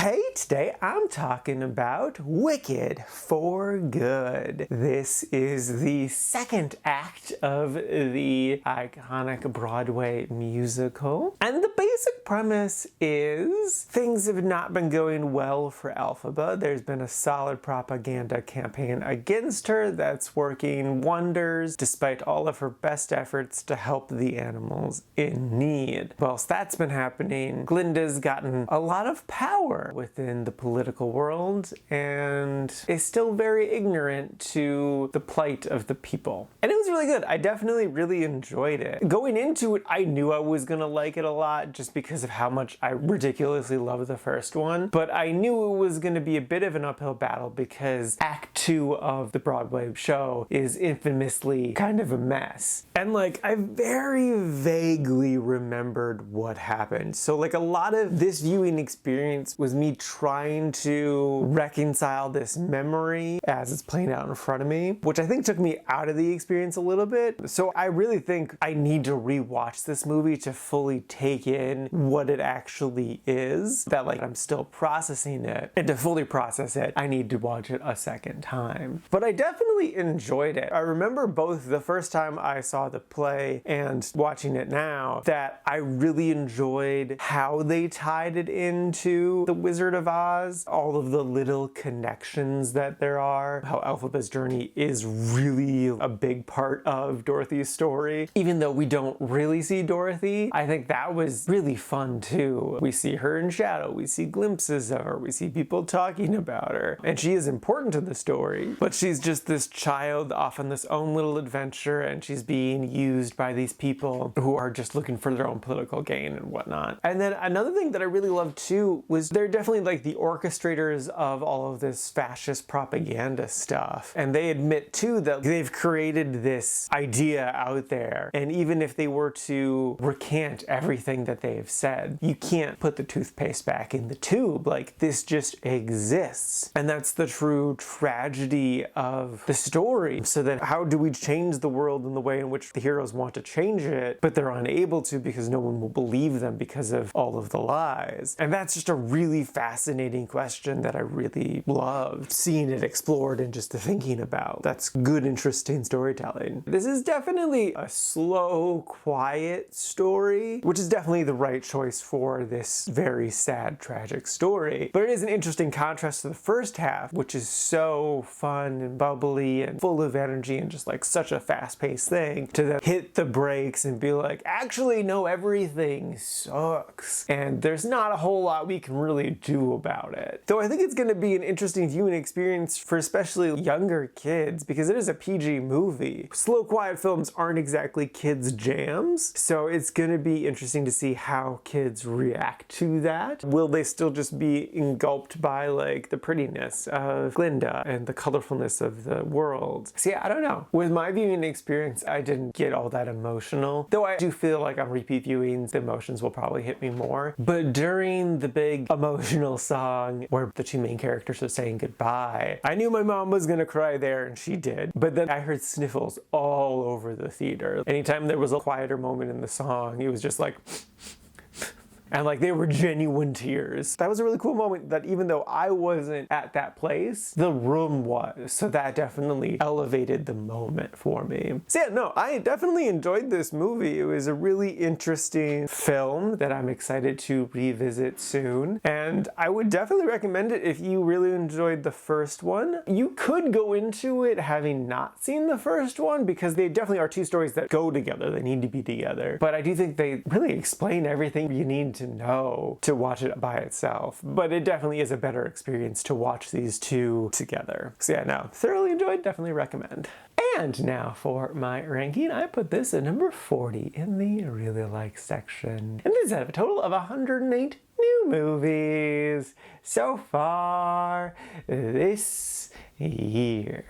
Hey, today I'm talking about Wicked for Good. This is the second act of the iconic Broadway musical. And the basic premise is things have not been going well for Elphaba. There's been a solid propaganda campaign against her that's working wonders despite all of her best efforts to help the animals in need. Whilst that's been happening, Glinda's gotten a lot of power within the political world and is still very ignorant to the plight of the people. And it was really good. I definitely really enjoyed it. Going into it, I knew I was gonna like it a lot just because of how much I ridiculously love the first one, but I knew it was gonna be a bit of an uphill battle because Act 2 of the Broadway show is infamously kind of a mess. And like, I very vaguely remembered what happened. So like a lot of this viewing experience was me trying to reconcile this memory as it's playing out in front of me, which I think took me out of the experience a little bit. So I really think I need to rewatch this movie to fully take in what it actually is, that like I'm still processing it, and to fully process it, I need to watch it a second time. But I definitely enjoyed it. I remember both the first time I saw the play and watching it now that I really enjoyed how they tied it into the Wizard of Oz, all of the little connections that there are, how Elphaba's journey is really a big part of Dorothy's story. Even though we don't really see Dorothy, I think that was really fun too. We see her in shadow, we see glimpses of her, we see people talking about her, and she is important to the story, but she's just this child off on this own little adventure, and she's being used by these people who are just looking for their own political gain and whatnot. And then another thing that I really loved too was they're definitely like the orchestrators of all of this fascist propaganda stuff. And they admit too that they've created this idea out there. And even if they were to recant everything that they've said, you can't put the toothpaste back in the tube. Like, this just exists. And that's the true tragedy of the story. So then how do we change the world in the way in which the heroes want to change it, but they're unable to because no one will believe them because of all of the lies? And that's just a really fascinating question that I really loved seeing it explored and just thinking about. That's good, interesting storytelling. This is definitely a slow, quiet story, which is definitely the right choice for this very sad, tragic story. But it is an interesting contrast to the first half, which is so fun and bubbly and full of energy and just like such a fast-paced thing, to then hit the brakes and be like, actually, no, everything sucks. And there's not a whole lot we can really do about it. Though I think it's going to be an interesting viewing experience for especially younger kids because it is a PG movie. Slow, quiet films aren't exactly kids' jams, so it's going to be interesting to see how kids react to that. Will they still just be engulfed by like the prettiness of Glinda and the colorfulness of the world? So yeah, I don't know. With my viewing experience, I didn't get all that emotional, though I do feel like on repeat viewings, the emotions will probably hit me more. But during the big emotional song where the two main characters are saying goodbye, I knew my mom was gonna cry there, and she did. But then I heard sniffles all over the theater. Anytime there was a quieter moment in the song, it was just like and like they were genuine tears. That was a really cool moment that even though I wasn't at that place, the room was. So that definitely elevated the moment for me. So yeah, no, I definitely enjoyed this movie. It was a really interesting film that I'm excited to revisit soon. And I would definitely recommend it if you really enjoyed the first one. You could go into it having not seen the first one because they definitely are two stories that go together. They need to be together. But I do think they really explain everything you need to know to watch it by itself. But it definitely is a better experience to watch these two together. So yeah, no, thoroughly enjoyed, definitely recommend. And now for my ranking, I put this at number 40 in the really like section. And this is out of a total of 108 new movies so far this year.